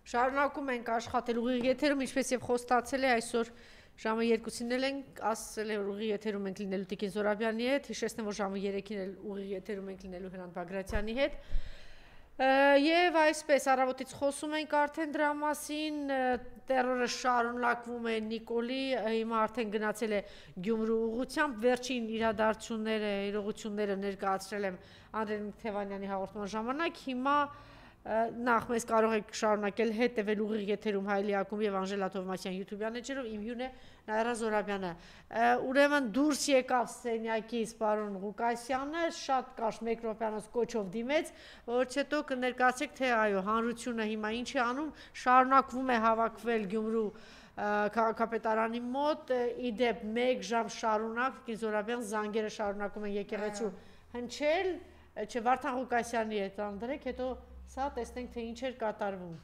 Շարունակում ենք աշխատել ուղիղ եթերում, ինչպես եւ խոստացել է այսօր ժամը 2-ին ենք ասել է ուղիղ եթերում ենք լինելու Տիկին Զորաբյանի հետ, հիշեցնեմ որ ժամը 3-ին էլ ուղիղ եթերում ենք լինելու Հրանտ Բագրատյանի հետ։ Եվ այսպես առավոտից խոսում ենք արդեն դրա մասին, տերորը շարունակվում է Նիկոլի, հիմա արդեն գնացել է Գյումրու ուղղությամբ, վերջին իրողությունները ներկայացրել եմ Անդրեյ Թևանյանի հաղորդման ժամանակ, հիմա նախ մեզ կարող եք շարունակել հետևել ուղիղ եթերում Հայելի Ակումբ եւ Անժելա Թովմասյան YouTube-յան էջերով, իմ հյուրն է Նաիրա Զորաբյանը։ Ուրեմն դուրս եկավ սենյակից պարոն Ղուկասյանը, շատ կարճ մեկ րոպեանոց կոչով դիմեց, որից հետո կներկայացեք թե այո, հանրությունը հիմա ինչ է անում, շարունակվում է հավաքվել Գյումրու քաղաքապետարանի մոտ, իդեպ 1 ժամ շարունակ Տիկին Զորաբյան զանգերը շարունակում են եկեղեցու հնչել, չէ Վարդան Ղուկասյանի հետ անդրեք, հետո սա տեսնենք թե ինչ էր կատարվում։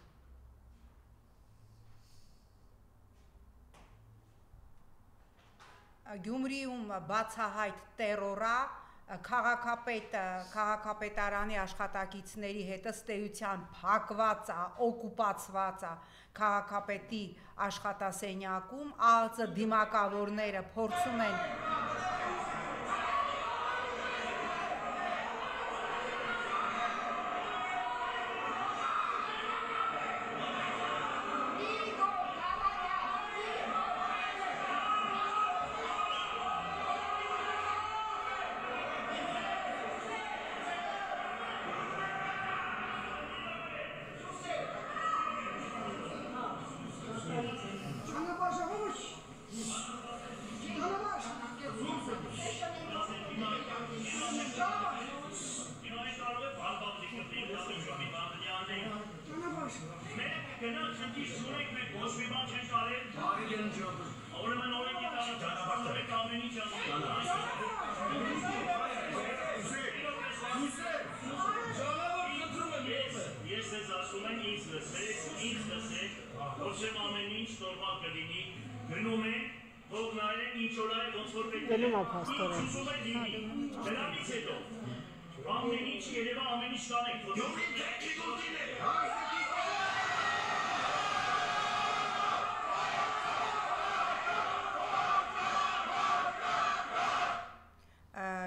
Գյումրիում բացահայտ տերորա քաղաքապետարանի աշխատակիցների հետ ըստ էության փակված է, օկուպացված է քաղաքապետի աշխատասենյակում, ԱԱԾ դիմակավորները փորձում են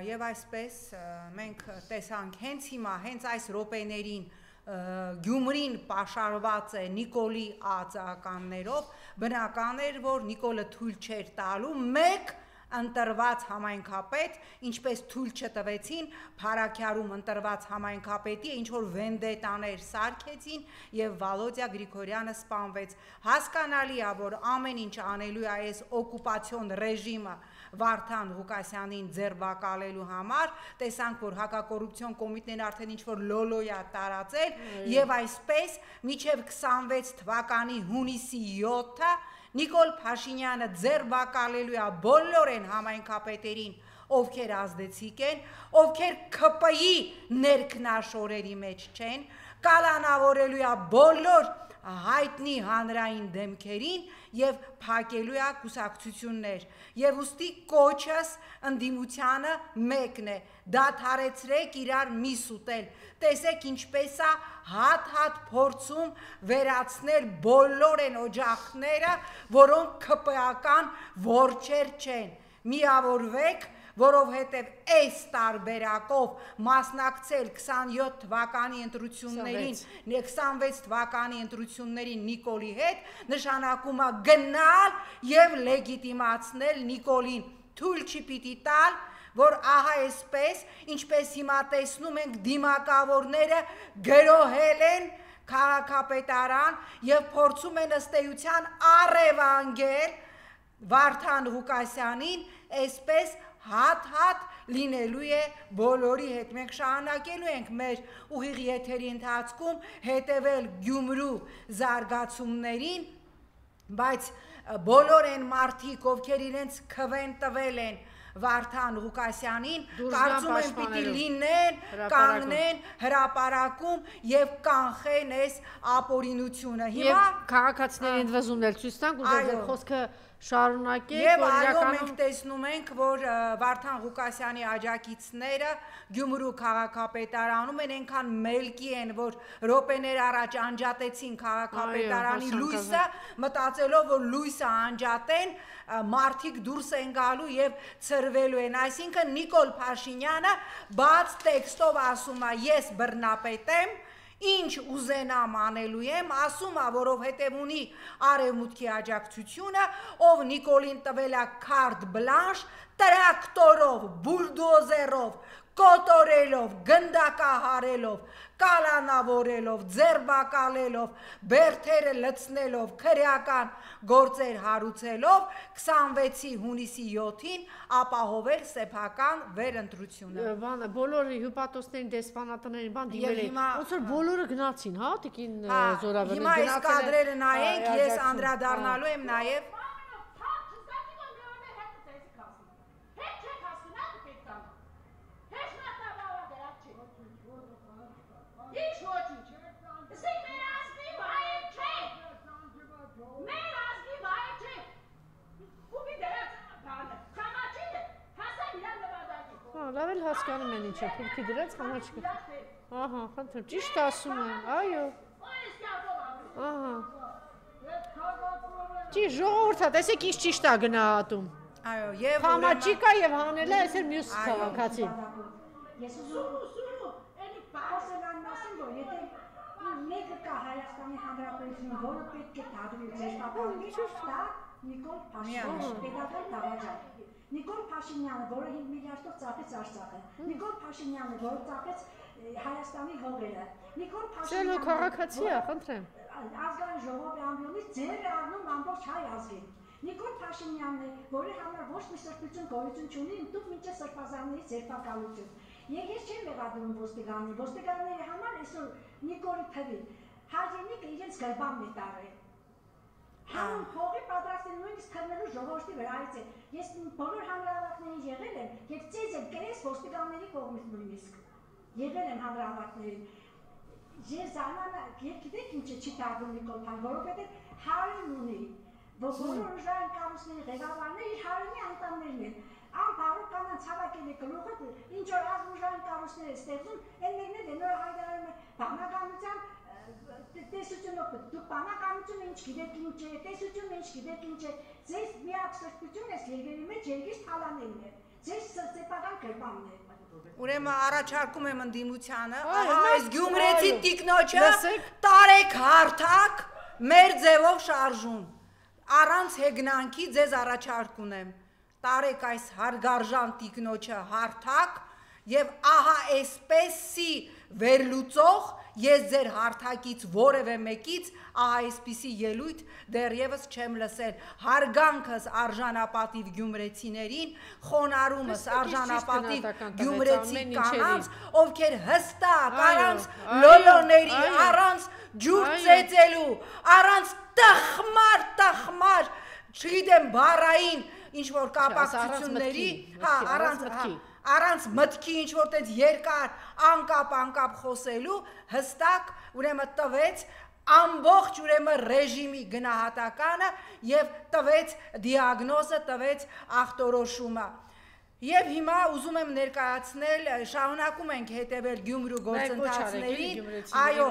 Եվ այսպես մենք տեսանք հենց հիմա, հենց այս րոպեներին Գյումրին պաշարված է Նիկոլի ԱԱԾ-ականներով, բնական էր, որ Նիկոլը թույլ չէր տալու մեկ ընտրված համայնքապետ, ինչպես թույլ չտվեցին Փարաքյարում ընտրված համայնքապետի, ինչ որ վենդետաներ սարքեցին եւ Վալոդիա Գրիգորյանը սպանվեց։ Հասկանալի է, որ ամեն ինչ անելու է այս օկուպացիոն ռեժիմը Վարդան Ղուկասյանին ձերբակալելու համար, տեսանք, որ հակակոռուպցիոն կոմիտեն արդեն ինչ-որ լոլոյա տարածել եւ այսպես մինչեւ 26 թվականի հունիսի 7-ը Նիկոլ Փաշինյանը ձերբակալելու է բոլորեն համայնքապետերին, ովքեր ազդեցիկ են, ովքեր ԿՊ-ի ներքնաշորերի մեջ չեն, կալանավորելու է բոլոր հայտնի հանրային դեմքերին եւ փակելու է կուսակցություններ եւ ուստի կոչս ընդդիմությանը մեկն է դադարեցրեք իրար միս ուտել տեսեք ինչպես է հատ փորձում վերացնել բոլոր են օջախները որոնք ԿՊ-ական որջեր չեն միավորվեք որովհետև այս տարբերակով մասնակցել 27 թվականի ընտրություններին, 26 թվականի ընտրություններին Նիկոլի հետ, նշանակում է գնալ և լեգիտիմացնել Նիկոլին, թույլ չպիտի տալ, որ ահա այսպես, ինչպես հիմա տեսնում ենք դիմակավորները գրոհել են քաղաքապետարան և փորձում են ըստ էության առևանգել Վարդան Ղուկասյանին, այսպես հատ լինելու է բոլորի հետ, մենք շարունակելու ենք մեր ուղիղ եթերի ընթացքում հետևել Գյումրու զարգացումներին, բայց բոլոր են մարդիկ, ովքեր իրենց քվեն տվել են Վարդան Ղուկասյանին, կարծում եմ պիտի լինեն, կանգնեն հրապարակում եւ կանխեն այս ապօրինությունը։ Հիմա քաղաքացիների ընդվզումն էլ ցույց տանք, ուզում եք խոսքը շարունակեք, եւ այո, մենք տեսնում ենք, որ Վարդան Ղուկասյանի աջակիցները Գյումրու քաղաքապետարանում են այնքան մելքի են, որ րոպեներ առաջ անջատեցին քաղաքապետարանի լույսը, մտածելով, որ լույսը անջատեն, մարդիկ դուրս են գալու եւ ծրվելու են, այսինքն Նիկոլ Փաշինյանը բաց տեքստով ասում է, ես բռնապետ եմ, ինչ ուզենամ անելու եմ, ասում է, որովհետև ունի արևմուտքի աջակցությունը, ով Նիկոլին տվել է քարտ բլանշ, տրակտորով, բուլդոզերով, կոտորելով, գնդակահարելով, կալանավորելով, ձերբակալելով, բերդերը լցնելով, քրեական գործեր հարուցելով 26-ի հունիսի 7-ին ապահովել սեփական վերընտրությունը։ Բանը բոլորը հյուպատոսներին, դեսպանատներին բան դիմել էին։ Ոնց որ բոլորը գնացին, հա, տիկին Զորավարին։ Հիմա այս կադրերը նայենք, ես անդրադառնալու եմ նաև լավ էլ հասկանում են ինչ է, փուրքի դրած համաչկը։ Ահա, խնդրեմ, ճիշտ ասում են, այո։ Ահա։ Ճիշտ, ժողովուրդ, տեսեք ինչ ճիշտ է գնահատում։ Այո, եւ համաչիկա եւ հանելա, այս էլ մյուս քաղաքացին։ Ես ուզում էլի բարձրան մասին, որ եթե մեկը կա Հայաստանի Հանրապետությունը, որը պետք է դադրի ձեր պատանից, դա Նիկոլ Փաշինյանը, պետական դավաճան։ Նիկոլ Փաշինյանը, որը 5 միլիարդով ծախեց Արցախը, Նիկոլ Փաշինյանը, որը ծախեց Հայաստանի հողերը, Նիկոլ Փաշինյանը քաղաքացի է, խնդրեմ։ Ազգային ժողովի ամբիոնից ձեր առնում ամբողջ հայ ազգին։ Նիկոլ Փաշինյանն է, որի համար ոչ մի սրբություն գոյություն չունի, ընդդուք մինչև սրբազանների ձերբակալություն։ Եվ ես չեմ մեղադրում ոստիկաններին, ոստիկանների համար այսօր Նիկոլի թվին հայրենիքը իրենց գրբանն է տարել։ Հանուն փողի պատրաստ են նույնիսկ քննելու ժողովրդի վրայից է։ Ես բոլոր հանրահավաքներին եղել եմ եւ ցեզ եմ կրես ոստիկանների կողմից նույնիսկ։ Եղել եմ հանրահավաքներին։ Ես զանանա, գիտեք ինչ է չի տարվում Նիկոլ Փաշինյանը, որովհետեւ հարին ունի, որ բոլոր ուժային կառույցների ղեկավարները իր հարինի անդամներն են։ Անփառու կանանց հավաքել է գլուխը, ինչ որ ազգուժային կառույցներ է ստեղծում, այններն են նոր հայտարարում են բանականության տեսությունը, դուք բանականությունը ինչ գիտեք ինչ է, տեսությունը ինչ գիտեք ինչ է, ձեզ միակ սրբությունն է երկրի մեջ երկիր թալանելն է, ձեզ սեփական գրպանն է։ Ուրեմն առաջարկում եմ ընդդիմությանը, ահա այս գյումրեցի տիկնոջը տարեք հարթակ մեր ձևով շարժուն, առանց հեգնանքի ձեզ առաջարկ ունեմ, տարեք այս հարգարժան տիկնոջը հարթակ եւ ահա այսպեսի վերլուծող ես ձեր հարթակից որևէ մեկից ահա այսպիսի ելույթ դեռևս չեմ լսել, հարգանքս արժանապատիվ գյումրեցիներին, խոնարհումս արժանապատիվ գյումրեցի կանանց, ովքեր հստակ առանց լոլոների, առանց ջուր ծեծելու, առանց տխմար, չգիտեմ բառային ինչ որ կապակցությունների, առանց մտքի ինչ որ տենց երկար անկապ խոսելու հստակ ուրեմն տվեց ամբողջ ուրեմն ռեժիմի գնահատականը եւ տվեց դիագնոզը, տվեց ախտորոշումը։ Եվ հիմա ուզում եմ ներկայացնել, շարունակում ենք հետևել Գյումրու գործընթացներին, այո,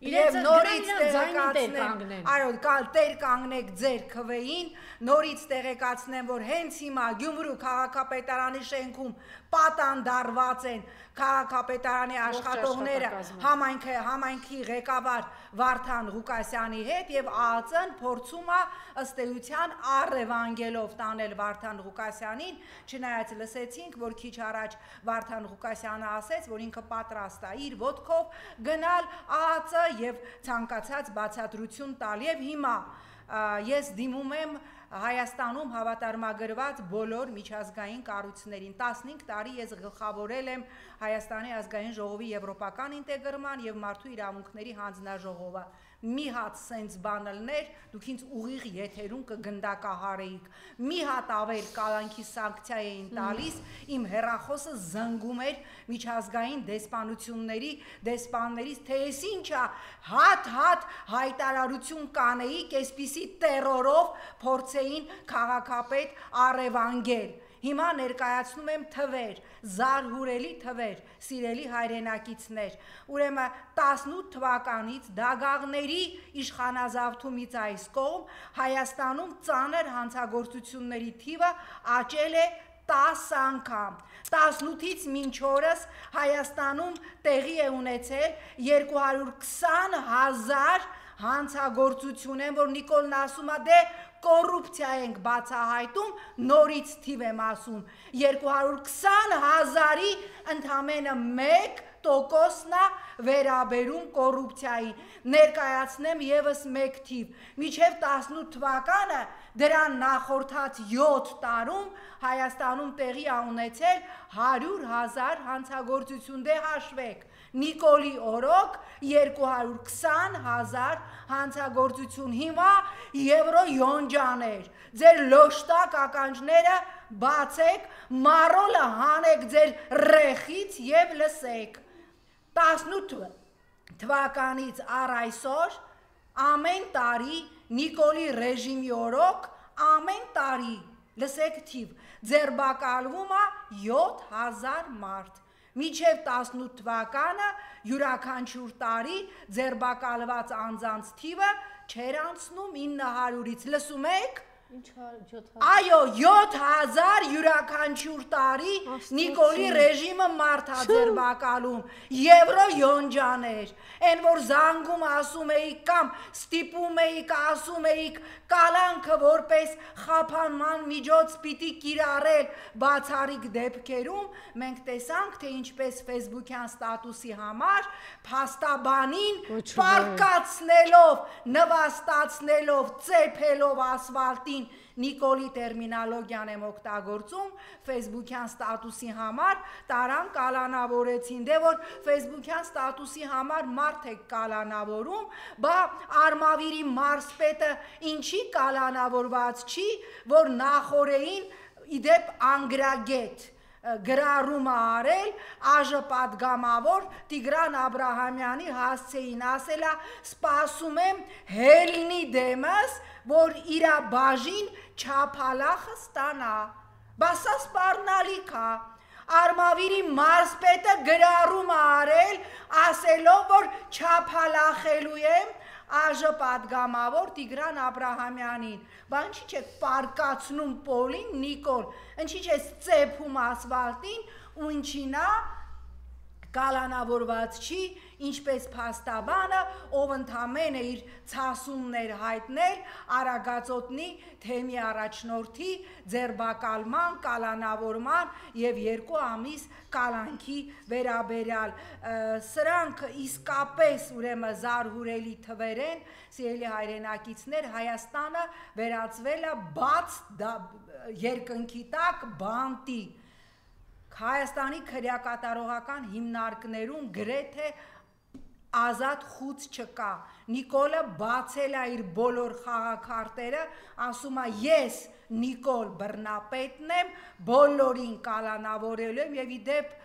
Եվ նորից տեղեկացնեմ, այո, տեր կանգնեք ձեր քվեին, նորից տեղեկացնեմ, որ հենց հիմա Գյումրու քաղաքապետարանի շենքում պատանդարված են քաղաքապետարանի աշխատողները համայնքի ղեկավար Վարդան Ղուկասյանի հետ եւ ԱԱԾ-ն փորձում է ըստ էության առևանգելով տանել Վարդան Ղուկասյանին, չնայած լսեցինք, որ քիչ առաջ Վարդան Ղուկասյանը ասեց, որ ինքը պատրաստ է իր ոտքով գնալ ԱԱԾ եւ ցանկացած բացատրություն տալ եւ հիմա ես դիմում եմ Հայաստանում հավատարմագրված բոլոր միջազգային կառույցներին 15 տարի ես գլխավորել եմ Հայաստանի ազգային ժողովի եվրոպական ինտեգրման եւ մարդու իրավունքների հանձնաժողովը մի հատ սենց բանալներ դուք ինձ ուղիղ եթերում կգնդակահարեիք մի հատ ավել կալանքի սանկցիա էին տալիս իմ հեռախոսը զնգում էր միջազգային դեսպաններից թե ես ինչա հատ հայտարարություն կանեիք այսպիսի տերորով փորձեին քաղաքապետ առևանգել Հիմա ներկայացնում եմ թվեր, զարհուրելի թվեր, սիրելի հայրենակիցներ, ուրեմն 18 թվականից դագաղների իշխանազավթումից այս կողմ Հայաստանում ծանր հանցագործությունների թիվը աճել է 10 անգամ, 18-ից մինչ օրս Հայաստանում տեղի է ունեցել 220,000 հանցագործություն են, որ Նիկոլն ասում է դե կոռուպցիա ենք բացահայտում, նորից թիվ եմ ասում, 220,000-ի ընդամենը 1%-ն է վերաբերում կոռուպցիային, ներկայացնեմ եւս մեկ թիվ, մինչև 18 թվականը դրան նախորդած 7 տարում Հայաստանում տեղի է ունեցել 100,000 հանցագործություն, դե հաշվեք, Նիկոլի օրոք 220,000 հանցագործություն, հիմա եվրո յոնջաներ, ձեր լոշտակ ականջները բացեք, մարոլը հանեք ձեր ռեխից և լսեք, 18 թվականից առ այսօր, ամեն տարի Նիկոլի ռեժիմի օրոք, ամեն տարի, լսեք թիվ, ձերբակալվում է 7,000 մարդ, Միջև 18 թվականը յուրաքանչյուր տարի ձերբակալված անձանց թիվը չեր անցնում 900-ից, լսում եք? Այո, 7,000 յուրաքանչյուր տարի Նիկոլի ռեժիմը մարդ է ձերբակալում, եվրո յոնջաներ, են որ զանգում ասում էիք կամ ստիպում էիք, ասում էիք կալանքը որպես խափանման միջոց պիտի կիրառել բացառիկ դեպքերում, մենք տեսանք, թե ինչպես ֆեյսբուքյան ստատուսի համար փաստաբանին պարկացնելով, նվաստացնելով, ծեփելով ասֆալտին Նիկոլի տերմինալոգիան եմ օգտագործում, ֆեյսբուքյան ստատուսի համար տարան կալանավորեցին, դե որ ֆեյսբուքյան ստատուսի համար մարդ եք կալանավորում, բա Արմավիրի մարզպետը ինչի կալանավորված չի, որ նախորդին իդեպ անգրագետ գրառում է արել ԱԺ պատգամավոր Տիգրան Աբրահամյանի հասցեին ասելա սպասում եմ հելնի դեմս, որ իրա բաժին չափալախը ստանա, բա սա սպառնալիք է, Արմավիրի մարզպետը գրառում է արել, ասելով, որ չափալախելու եմ ԱԺ պատգամավոր Տիգրան Աբրահամյանին, բա ինչի՞ չեք պարկացնում Պոլին Նիկոլ, ինչի՞ չես ծեփում ասֆալտին ու ինչին է կալանավորված չի, ինչպես փաստաբանը, ով ընդամենը իր ցասումներ հայտնել Արագածոտնի թեմի առաջնորդի ձերբակալման, կալանավորման եւ 2 ամիս կալանքի վերաբերյալ, սրանք իսկապես ուրեմն զարհուրելի թվեր են, սիրելի հայրենակիցներ, Հայաստանը վերածվել է բաց երկնքի տակ բանտի, Հայաստանի քրեակատարողական հիմնարկներում գրեթե ազատ խուց չկա, Նիկոլը բացել է իր բոլոր խաղաքարտերը, ասում է ես Նիկոլ բռնապետն եմ, բոլորին կալանավորելու եմ եւ իդեպ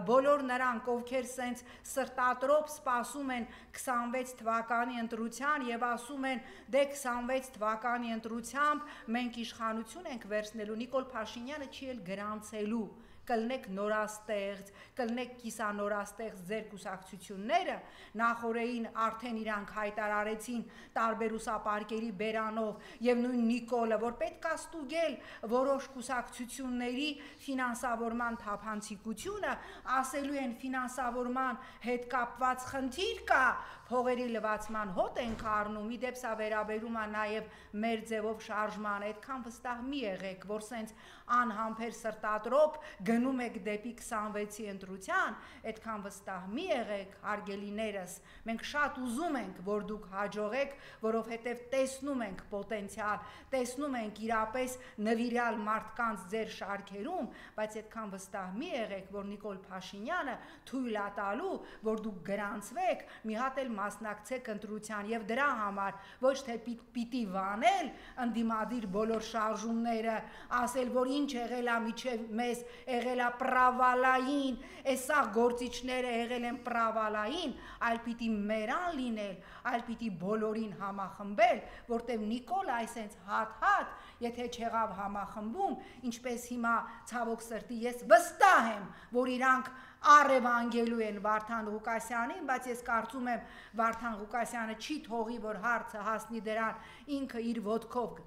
բոլոր նրանք, ովքեր սենց սրտատրոպ սպասում են 26 թվականի ընտրության եւ ասում են դե 26 թվականի ընտրությամբ մենք իշխանություն ենք վերցնելու, Նիկոլ Փաշինյանը չի էլ գրանցելու կլնեք նորաստեղծ, կլնեք կիսանորաստեղծ ձեր կուսակցությունները, նախորդին արդեն իրանք հայտարարեցին տարբեր ուսապարկերի բերանով եւ նույն Նիկոլը, որ պետք է ստուգել որոշ կուսակցությունների ֆինանսավորման թափանցիկությունը, ասելու են ֆինանսավորման հետ կապված խնդիր կա, փողերի լվացման հոտ ենք առնում, իդեպ սա վերաբերում է նաև մեր ձևով շարժման, այդքան վստահ մի եղեք, որ սենց անհամբեր սրտատրոպ գնում եք դեպի 26-ի ընտրության, այդքան վստահ մի եղեք, հարգելիներս, մենք շատ ուզում ենք, որ դուք հաջողեք, որովհետև տեսնում ենք պոտենցիալ, տեսնում ենք իրապես նվիրյալ մարդկանց ձեր շարքերում, բայց այդքան վստահ մի եղեք, որ Նիկոլ Փաշինյանը թույլ է տալու, որ դուք գրանցվեք, մի հատ էլ մասնակցեք ընտրության եւ դրա համար ոչ թե պիտի վանել ընդդիմադիր բոլոր շարժումները, ասել, որ ինչ եղել է միջև մեզ, եղել է պրավալային, այսա գործիչները եղել են պրավալային, այլ պիտի մերան լինել, այլ պիտի բոլորին համախմբել, որտեղ Նիկոլ այսենց հատ-հատ, եթե չեղավ համախմբում, ինչպես հիմա ցավոք սրտի ես վստահ եմ, որ իրանք առևանգելու են Վարդան Ղուկասյանին, բայց ես կարծում եմ Վարդան Ղուկասյանը չի թողի, որ հարցը հասնի դրան, ինքը իր ոտքով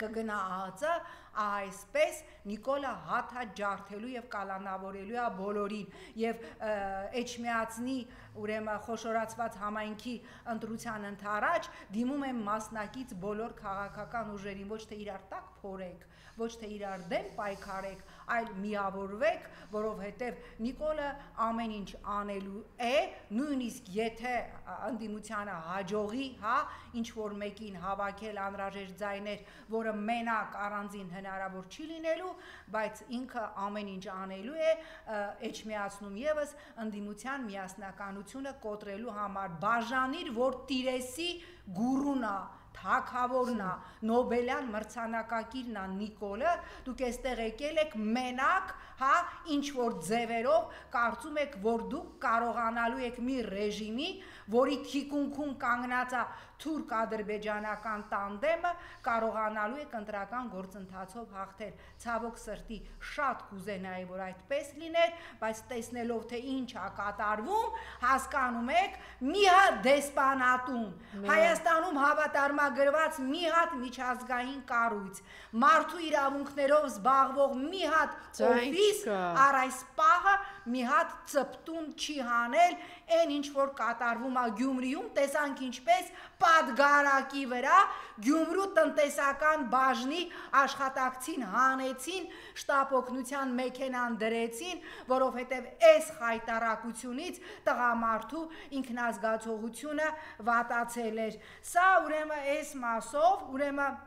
կգնա ԱԱԾ, այսպես Նիկոլը հատ-հատ ջարդելու եւ կալանավորելու է բոլորին եւ Էջմիածնի ուրեմն խոշորացված համայնքի ընտրության ընթരാճ դիմում եմ մասնակից բոլոր քաղաքական ուժերին, ոչ թե իրար տակ փորեք, ոչ թե իրար դեմ պայքարեք, այլ միավորվեք, որովհետև Նիկոլը ամեն ինչ անելու է, նույնիսկ եթե ընդդիմությանը հաջողի, հա, ինչ որ մեկին հավաքել անհրաժեշտ ձայներ, որը մենակ առանձին հնարավոր չի լինելու, բայց ինքը ամեն ինչ անելու է, Էջմիածնում եւս ընդդիմության միասնականությունը կոտրելու համար բաժանիր, որ տիրեսի գուրունա թագավորն է, Նոբելյան մրցանակակիրն է Նիկոլը, դուք այստեղ եկել եք մենակ, հա, ինչ որ ձևերով կարծում եք, որ դուք կարողանալու եք մի ռեժիմի, որի թիկունքում կանգնած է թուրք-ադրբեջանական տանդեմը, կարողանալու եք ընտրական գործընթացով հաղթել։ Ցավոք սրտի շատ կուզենայի, որ այդպես լիներ, բայց տեսնելով թե ինչ է կատարվում, հասկանում եք, մի հատ դեսպանատուն, Հայաստանում հավատարմագրված մի հատ միջազգային կառույց, մարդու իրավունքներով զբաղվող մի հատ օֆիս, առ այս պահը մի հատ ծպտուն չի հանել, այն ինչ որ կատարվում է Գյումրիում, տեսանք ինչպես պատգարակի վրա Գյումրու տնտեսական բաժնի աշխատակցին հանեցին, շտապօգնության մեքենան դրեցին, որովհետև այս խայտարակությունից տղամարդու ինքնազգացողությունը վատացել էր։ Սա ուրեմն այս մասով, ուրեմն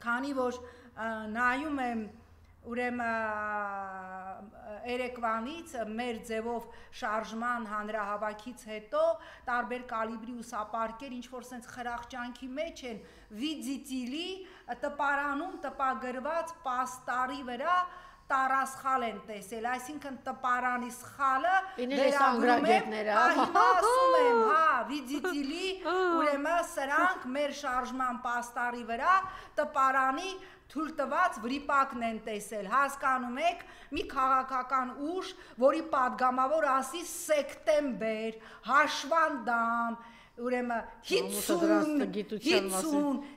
քանի որ նայում եմ ուրեմն երեկվանից մեր ձևով շարժման հանրահավաքից հետո տարբեր կալիբրի ուսապարկեր ինչ որ sense խրախճանքի մեջ են վիդիտիլի տպարանում տպագրված պաստարի վրա տարասխալ են տեսել, այսինքն տպարանի սխալը վերագրում եմ, հիմա ասում եմ, հա, վիդիտիլի, ուրեմն սրանք մեր շարժման պաստարի վրա տպարանի թույլ տված վրիպակն են տեսել, հասկանում եք, մի քաղաքական ուժ, որի պատգամավոր ասի սեկտեմբեր, հաշվանդամ, ուրեմն 50,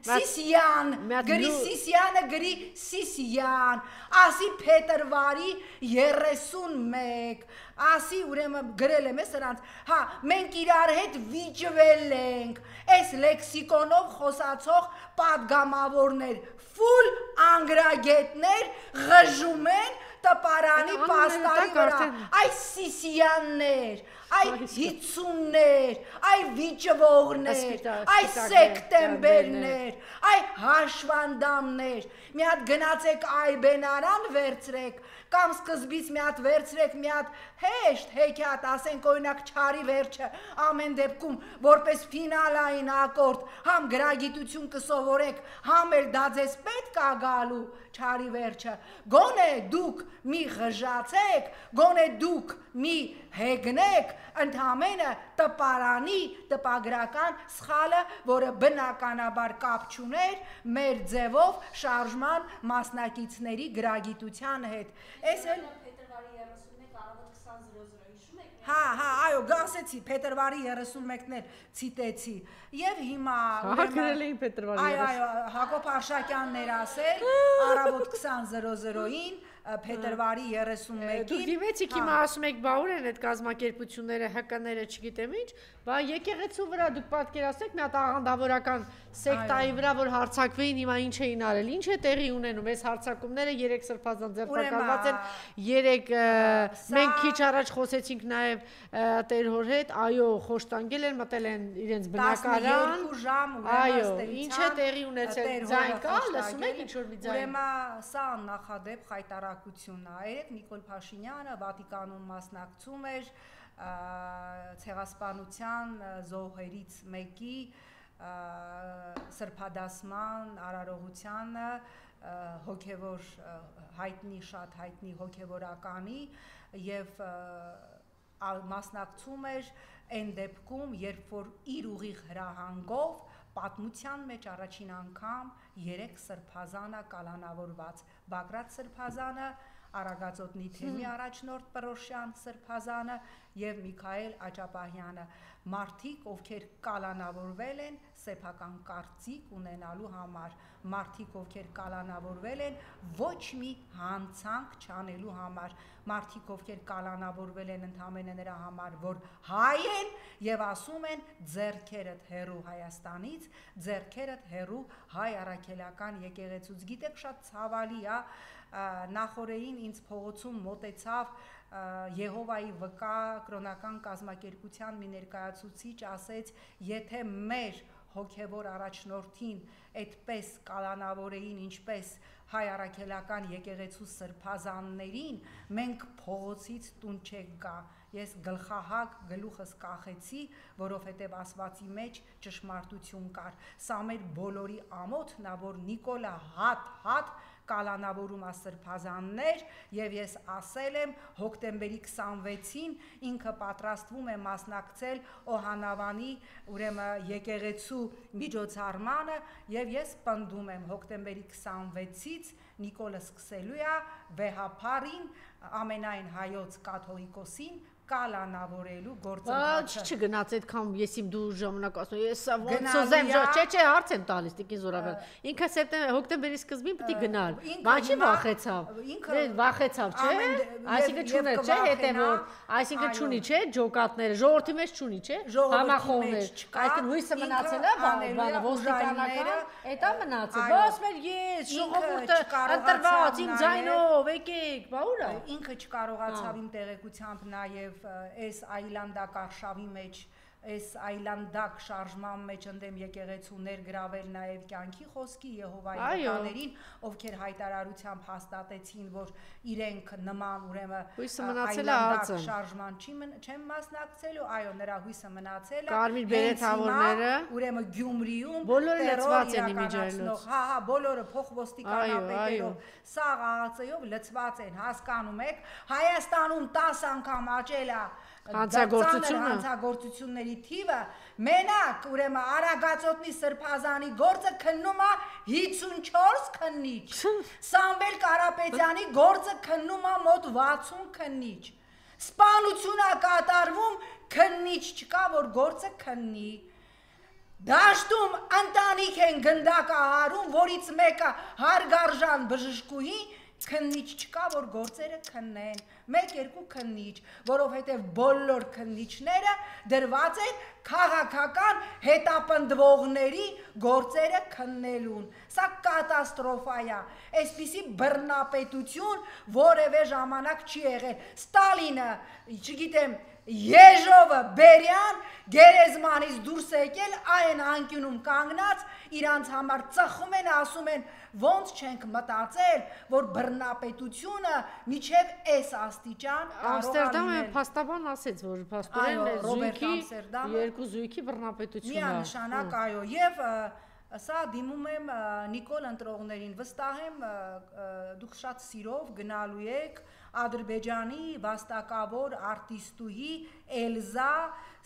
Սիսյան, գրի Սիսյանը գրի Սիսյան, ասի փետրվարի 31, ասի ուրեմն գրել եմ սրանց, հա, մենք իրար հետ վիճվել ենք, այս լեքսիկոնով խոսացող պատգամավորներ, ֆուլ անգրագետներ ғժում են տպարանի պաստարի վրա, այ Սիսյաններ, այ 50-ներ, այ վիճվողներ, այ սեկտեմբերներ, այ հաշվանդամներ, մի հատ գնացեք այբենարան վերցրեք, կամ սկզբից մի հատ վերցրեք, մի հատ հեշտ հեքիաթ, ասենք օրինակ Չարի վերջը, ամեն դեպքում որպես ֆինալային ակորդ, համ գրագիտություն կսովորեք, համ էլ դա ձեզ պետք է գալու Չարի վերջը, գոնե դուք մի ղժացեք, գոնե դուք մի հեգնեք, ընդհանրապես տպարանի տպագրական սխալը, որը բնականաբար կապ չուներ մեր ձևով շարժման մասնակիցների գրագիտության հետ։ Այս էլ Հա, այո, գասեցի, փետրվարի 31-ն էլ ցիտեցի։ Եվ հիմա գրել էին փետրվարի 30։ Այո, Հակոբ Արշակյանն էր ասել, առավոտ 20:00-ին փետրվարի 31-ին։ Դուք դիմեցիք հիմա ասում եք բա ուր են այդ կազմակերպությունները, ՀԿ-ները, չգիտեմ ինչ, բա եկեղեցու վրա դուք պատկերացնեք մի հատ աղանդավորական սեկտայի վրա, որ հարձակվեին, հիմա ինչ էին արել, ինչ է տեղի ունենում, այս հարձակումները 3 սրբազան ձերբակալված են, 3 մենք քիչ առաջ խոսեցինք նաև Տեր-հոր հետ, այո, խոշտանգել են, մտել են իրենց բնակարան, 12 ժամ այո, ինչ է տեղի ունեցել, ձայն կա, լսում եք ինչ որ մի ձայն։ Ուրեմն սա աննախադեպ խայտարակությունն է, երեք Նիկոլ Փաշինյանը Վատիկանում մասնակցում էր ցեղասպանության զոհերից մեկի սրբադասման արարողությանը հոգևոր հայտնի շատ հայտնի հոգևորականի եւ մասնակցում էր այն դեպքում, երբ որ իր ուղիղ հրահանգով պատմության մեջ առաջին անգամ 3 սրբազանը կալանավորված Բագրատ սրբազանը, Արագածոտնի թեմի առաջնորդ Պրոշյան սրբազանը եւ Միքայել Աճապահյանը, մարդիկ, ովքեր կալանավորվել են սեփական կարծիք ունենալու համար, մարդիկ, ովքեր կալանավորվել են ոչ մի հանցանք չանելու համար, մարդիկ, ովքեր կալանավորվել են ընդամենը նրա համար, որ հայ են եւ ասում են ձեռքերդ հերու Հայաստանից, ձեռքերդ հերու հայ առաքելական եկեղեցուց։ Գիտեք, շատ ցավալի է, նախորդին ինձ փողոցում մոտեցավ Եհովայի վկա կրոնական կազմակերպության մի ներկայացուցիչ, ասեց, եթե մեր հոգևոր առաջնորդին այդպես կալանավորեին, ինչպես հայ առաքելական եկեղեցու սրբազաններին, մենք փողոցից տուն չենք գա։ Ես գլխահակ գլուխս կախեցի, որովհետև ասվածի մեջ ճշմարտություն կար։ Սա մեր բոլորի ամոթն է, որ Նիկոլը հատ կալանավորում է սրբազաններ եւ ես ասել եմ հոկտեմբերի 26-ին ինքը պատրաստվում է մասնակցել Օհանավանի ուրեմն եկեղեցու միջոցառմանը եւ ես պնդում եմ հոկտեմբերի 26-ից Նիկոլը սկսելու է վեհափարին ամենայն հայոց կաթողիկոսին կալանավորելու գործընթացը։ Չի չգնաց այդքան ես իմ դու ժամանակ ասում ես ոնց ուզեմ չէ հարց եմ տալիս Տիկին Զորաբյան ինքը հոկտեմբերի սկզբին պետք է գնար բաչի վախեցավ վախեցավ չէ այսինքն չուներ չէ հետևոր այսինքն չունի չէ ջոկատները ժողովրդի մեջ չունի չէ համախոհներ այսինքն հույսը մնացել է բանը ոստիկանական էտա մնացել բաս մեր ես ժողովուրդը ընտրված իմ ձայնով եկեք բա ուր է ինքը չկարողացավ իմ տեղեկությամբ նաև այս այլանդակարշավի մեջ, այս այլանդակ շարժման մեջ ընդդեմ եկեղեցու ներգրավել նաև կյանքի խոսքի Եհովայի վկաներին, ովքեր հայտարարությամբ հաստատեցին, որ իրենք նման ուրեմն այլանդակ շարժման չեն մասնակցելու, այո, նրա հույսը մնացել է, Կարմիր բերեթավորները, ուրեմն Գյումրիում բոլորը լծված են իմիջայլոց, բոլորը փոխոստիկանապետերով, սաղ աղացեով լծված են, հասկանում եք, Հայաստանում 10 անգամ աճել է հանցագործությունների թիվը, մենակ ուրեմն Արագածոտնի սրբազանի գործը քննում է 54 քննիչ, Սամվել Կարապետյանի գործը քննում է մոտ 60 քննիչ, սպանություն է կատարվում, քննիչ չկա, որ գործը քննի, դաշտում ընտանիք են գնդակահարում, որից մեկը հարգարժան բժշկուհի, քննիչ չկա, որ գործերը քննեն, 1-2 քննիչ, որովհետև բոլոր քննիչները դրված են քաղաքական հետապնդվողների գործերը քննելուն, սա կատաստրոֆա է, այսպիսի բռնապետություն որևէ ժամանակ չի եղել, Ստալինը, չգիտեմ, Եժովը, Բերյան, գերեզմանից դուրս եկել, այն անկյունում կանգնած, իրանց համար ծխում են, ասում են, ոնց չենք մտածել, որ բռնապետությունը միջև այս աստիճան կարող Ամստերդամը փաստաբան ասեց, որ փաստորեն զույգի երկու զույգի բռնապետություն է։ Միանշանակ, այո, եւ սա դիմում եմ Նիկոլ ընտրողներին, վստահ եմ դուք շատ սիրով գնալու եք Ադրբեջանի վաստակավոր արտիստուհի Էլզա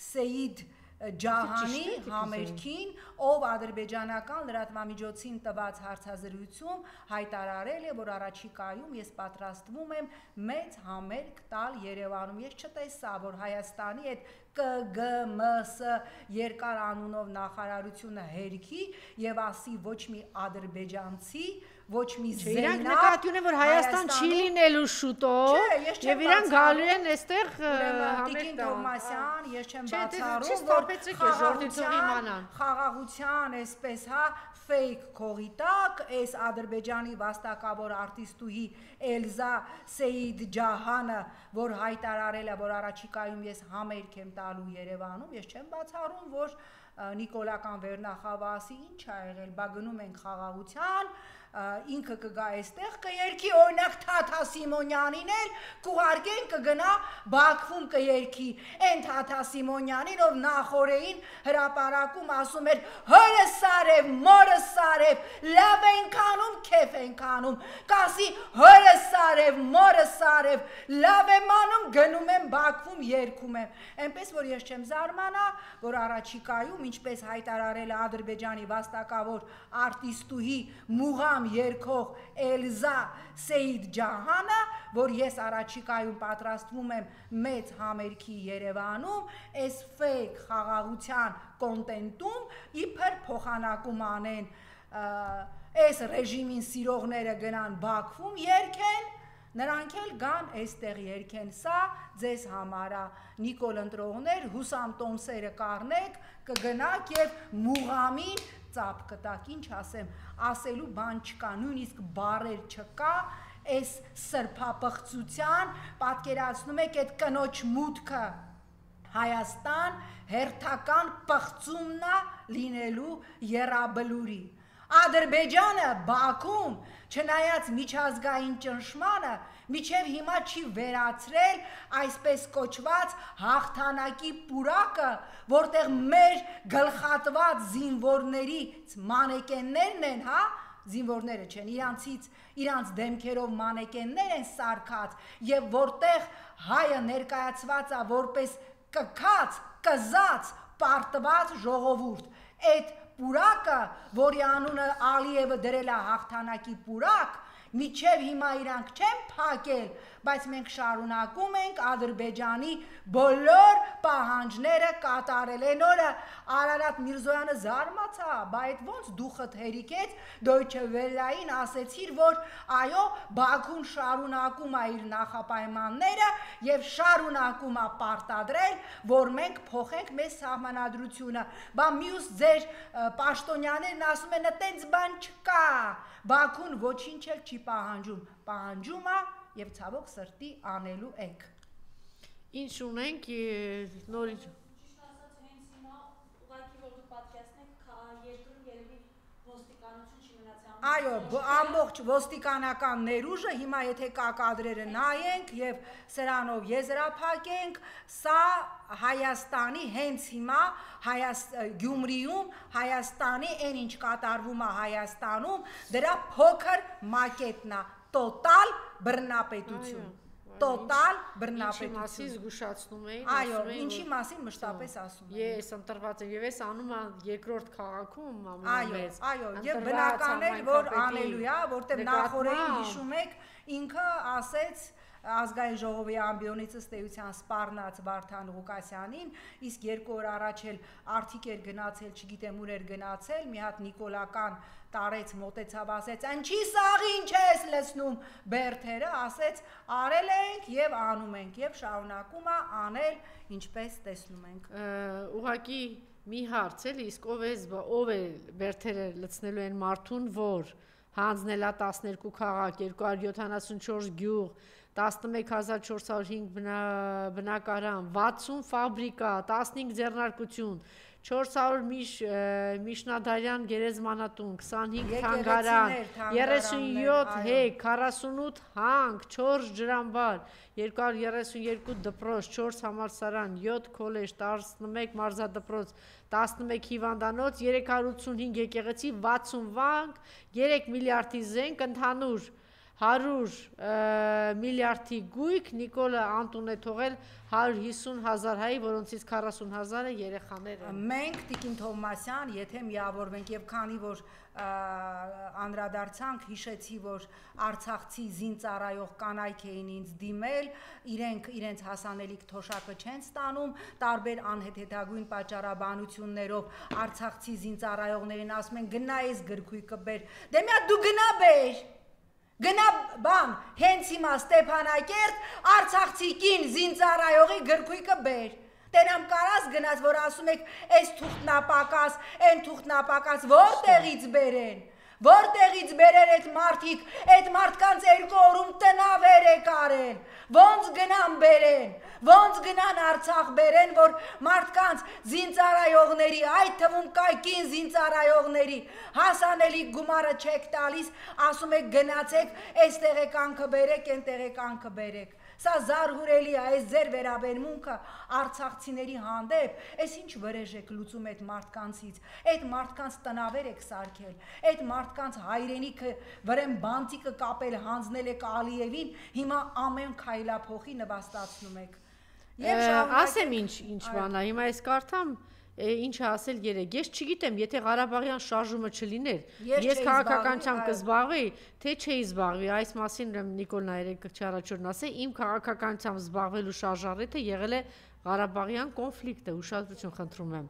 Սեիդ Ջահանի համերգին, ով ադրբեջանական լրատվամիջոցին տված հարցազրույցում հայտարարել է, որ առաջիկայում ես պատրաստվում եմ մեծ համերգ տալ Երևանում։ Ես չտեսա, որ Հայաստանի այդ ԿԳՄՍ երկար անունով նախարարությունը հերքի եւ ասի ոչ մի ադրբեջանցի ոչ մի զենա իրանք նկատի ունեն որ Հայաստան չի լինելու շուտով եւ իրանք գալու են այստեղ Տիկին Թովմասյան ես չեմ բացառում որ խաղաղության այսպես հա fake կողիտակ այս ադրբեջանի վաստակավոր արտիստուհի Էլզա Սեյիդջահանը որ հայտարարել է որ առաջիկայում ես համերգ եմ տալու Երևանում ես չեմ բացառում որ Նիկոլական Վերնախավը ասի ինչ ա եղել բա գնում ենք խաղաղության ինքը կգա այստեղ կերքի օրինակ Թաթա Սիմոնյանին էլ կուղարկեն կգնա Բաքվում կերքի այն Թաթա Սիմոնյանին ով նախորդին հրապարակում ասում էր հորս սարև մորս սարև լավ ենք անում քեֆ ենք անում կասի հորս սարև մորս սարև լավ եմ անում գնում եմ Բաքվում երգում եմ այնպես որ ես չեմ զարմանա որ առաջիկայում ինչպես հայտարարել է Ադրբեջանի վաստակավոր արտիստուհի Մուղամ երկող Էլզա Սեյիդջահանը, որ ես առաջիկայում պատրաստվում եմ մեծ համերգի Երևանում, այս fake խաղաղության կոնտենտում իբր փոխանակում անեն, այս ռեժիմին սիրողները գնան Բաքվում երգեն, նրանք էլ գան այստեղ երգեն, սա ձեզ համարա Նիկոլ ընտրողներ, հուսամ տոմսերը կառնեք, կգնաք եւ Մուղամին ծապ կտակ, ինչ ասեմ, ասելու բան չկա, նույնիսկ բառեր չկա, այս սրբապղծության, պատկերացնում եք այդ կնոջ մուտքը Հայաստան հերթական պղծումն է լինելու եռաբլուրի։ Ադրբեջանը Բաքուն, չնայած միջազգային ճնշմանը, միջև հիմա չի վերացրել այսպես կոչված հաղթանակի պուրակը, որտեղ մեր գլխատված զինվորներից մանեկեններն են, հա, զինվորները չեն, իրանց դեմքերով մանեկեններ են սարքած, եւ որտեղ հայը ներկայացված է որպես կքած, կզած, պարտված ժողովուրդ, այդ պուրակը, որի անունը Ալիևը դրել է հաղթանակի պուրակ, միջև հիմա իրանք չեն փակել, բայց մենք շարունակում ենք Ադրբեջանի բոլոր պահանջները կատարել։ Այն օրը Արարատ Միրզոյանը զարմացա, բա այդ ոնց դուխդ հերիկեց Դոյչե Վելային ասեցիր, որ այո, Բաքուն շարունակում է իր նախապայմանները եւ շարունակում է պարտադրել, որ մենք փոխենք մեր սահմանադրությունը։ Բա մյուս ձեր պաշտոնյաներն ասում են, այտենց բան չկա։ Բաքուն ոչինչ էլ չի պահանջում, պահանջում է եւ ցավոք սրտի անելու եք։ Ինչ ունենք նորից Ճիշտ ասած հենց հիմա ուղղակի որ դու պատկերացնեք երկրում երևի ոստիկանություն չի մնացել։ Այո, ամբողջ ոստիկանական ներուժը հիմա եթե կակադրերը նայենք եւ սրանով եզրափակենք, սա Հայաստանի հենց հիմա Գյումրիում Հայաստանի այն ինչ կատարվում է Հայաստանում, դրա փոքր մակետն է, տոտալ բռնապետություն։ Տոտալ բռնապետություն։ Ինչի մասին զգուշացնում էին, այո, ինչի մասին մշտապես ասում են։ Ես ընտրված եմ եւ ես անում եմ երկրորդ քաղաքում ամենամեծ։ Այո, եւ բնական է որ անելու է, որտեղ նախորդին հիշում եք, ինքը ասեց ազգային ժողովի ամբիոնից ըստ էության սպառնած Վարդան Ղուկասյանին, իսկ 2 օր առաջ էլ արդիկ էր գնացել, չգիտեմ ուր էր գնացել, մի հատ Նիկոլական տարեց մոտեցավ ասեց, «Ինչի սաղին չես լցնում բերդերը», ասեց, «Արել ենք եւ անում ենք» եւ շարունակում է անել, ինչպես տեսնում ենք։ Ուղղակի մի հարց էլի, իսկ ով է բերդերը լցնելու են մարդուն, որ հանձնել է 12 քաղաք, 274 գյուղ, 11405 բնակարան, 60 ֆաբրիկա, 15 ձեռնարկություն, 400 միջնադարյան գերեզմանատուն, 25 թանգարան, 37 հեկ, 48 հանք, 4 ջրամբար, 232 դպրոց, 4 համալսարան, 7 քոլեջ, 11 մարզադպրոց, 11 հիվանդանոց, 385 եկեղեցի, 60 վանք, 3 միլիարդի զենք, ընդհանուր 100 միլիարդի գույք, Նիկոլը Անտուն է թողել 150,000 հայ, որոնցից 40,000-ը երեխաներ են։ Մենք Տիկին Թովմասյան, եթե միավորվենք եւ քանի որ անդրադարձանք, հիշեցի, որ արցախցի զինծառայող կանայք էին ինձ դիմել, իրենց հասանելիք թոշակը չեն ստանում, տարբեր անհեթեթագույն պատճառաբանություններով արցախցի զինծառայողներին ասում են գնա այս գրքույկը բեր, դե միա դու գնա բեր, գնա բան, հենց հիմա Ստեփանակերտ արցախցի կին զինծառայողի գրքույկը բեր, տենամ կարաս գնաց, որ ասում եք այս թուղթնապակաս, են թուղթնապակաս, որտեղից բերեն, որտեղից բերեն այդ մարդիկ, այդ մարդկանց 2 օրում տնավեր է կարեն, ոնց գնան բերեն, ոնց գնան Արցախ բերեն, որ մարդկանց զինծառայողների, այդ թվում կայքին զինծառայողների հասանելի գումարը չեք տալիս, ասում եք գնացեք, այս տեղեկանքը բերեք, են տեղեկանքը բերեք, սա զարհուրելի է, այս ձեր վերաբերմունքը արցախցիների հանդեպ, այս ինչ վրեժ եք լուծում այդ մարդկանցից, այդ մարդկանց տնավեր եք սարքել, այդ մարդկանց հայրենիքը վրեն բանտիկը կապել, հանձնել եք Ալիևին, հիմա ամեն քայլափոխի նվաստացնում եք։ Ասեմ ինչ բան է, հիմա ես կարդամ ինչ ասել երեք, ես չգիտեմ, եթե Ղարաբաղյան շարժումը չլիներ, ես քաղաքականությամբ կզբաղվեի, թե չէի զբաղվի, այս մասին Նիկոլն երեք չառաջորդն ասել, իմ քաղաքականությամբ զբաղվելու շարժառիթը եղել է Ղարաբաղյան կոնֆլիկտը, ուշադրություն խնդրում եմ,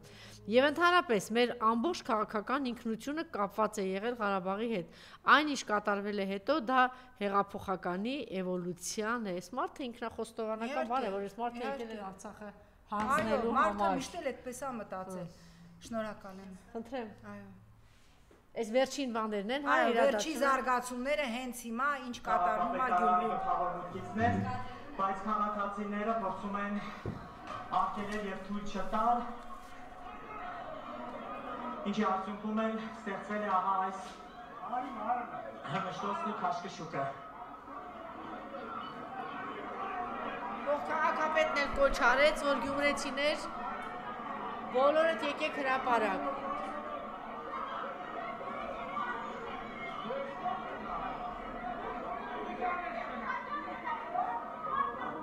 եւ ընդհանրապես մեր ամբողջ քաղաքական ինքնությունը կապված է եղել Ղարաբաղի հետ, այն ինչ կատարվել է հետո դա հեղափոխականի էվոլյուցիան է, այս մարդը ինքնախոստովանական բան է, որ այս մարդը եկել է Արցախը հանձնելու համար։ Մարդը միշտ էլ այդպես է մտածել։ Շնորհակալ եմ։ Խնդրեմ։ Այո։ Այս վերջին բաներն են, հա, վերջի զարգացումները հենց հիմա ինչ կատարվում է Գյումրիում։ Բայց քաղաքացիները փորձում են արգելել եւ թույլ չտալ։ Ինչի արդյունքում էլ ստեղծվել է ահա այս հմշտոցնի քաշքշուկը։ Քաղաքապետն էլ կոչ արեց, որ գյումրեցիներ բոլորդ եկեք հրապարակ։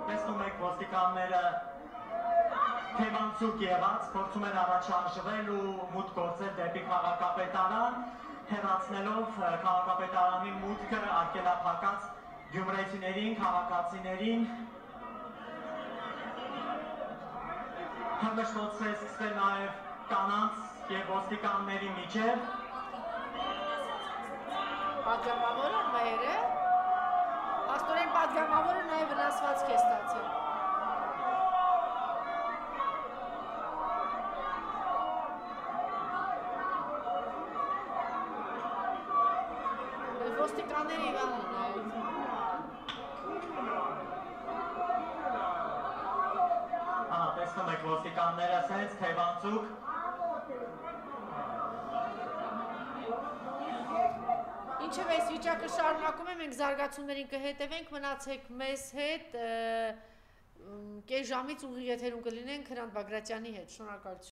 Տեսնում եք ոստիկանները թևանցուկ եղած, փորձում են առաջարժվել ու մուտք գործել դեպի քաղաքապետարան, հեռացնելով քաղաքապետարանի մուտքը արգելափակած գյումրեցիներին, քաղաքացիներին։ Հմշտոց է սկսվել նաև կանանց և ոստիկանների միջև։ Պատգամավորը մայրը, աստորեն պատգամավորը նաև վնասվածք է ստացել։ Ոստիկանների վանը նաև։ Տեսնում եք ոստիկանները սենց թևանցուկ։ Ինչև այս վիճակը շարունակում է, մենք զարգացումներին կհետևենք, մնացեք մեզ հետ, կես ժամից ուղիղ եթերում կլինենք Հրանտ Բագրատյանի հետ, շնորհակալություն։